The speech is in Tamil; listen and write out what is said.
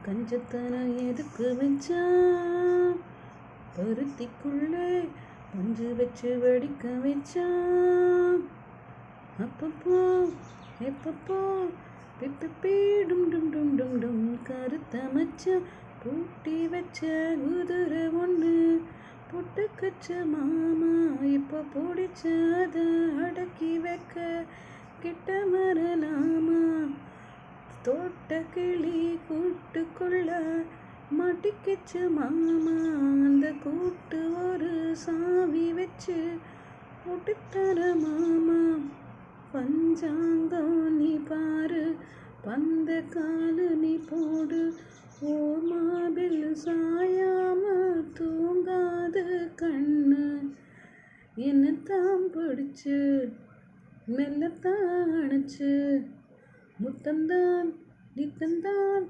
கஞ்சத்தனம் எதுக்கு வச்சான், பருத்திக்குள்ளே பஞ்சு வச்சு வெடிக்க வச்சான். அப்பப்போ எப்பப்போ பிப்பி டும் டும் டும் டும் டும் கருத்த மச்சான் பூட்டி வச்ச குதிரை ஒன்று பொட்டு கச்ச மாமா இப்போ பிடிச்ச அதை அடக்கி வைக்க கிட்ட வரலாமா. தோட்ட கிளி கூட்டுக்குள்ள மாட்டிக்கிச்சு மாமா, அந்த கூட்டு ஒரு சாவி வச்சு போட்டுத்தர மாமா. பஞ்சாங்கம் நீ பாரு, பந்த காலு நீ போடு, ஓர் மாபில் சாயாம தூங்காது கண்ணு. என்னத்தான் பிடிச்சு மெல்லத்தான் அணைச்சு முத்தந்தான் நித்தந்தான்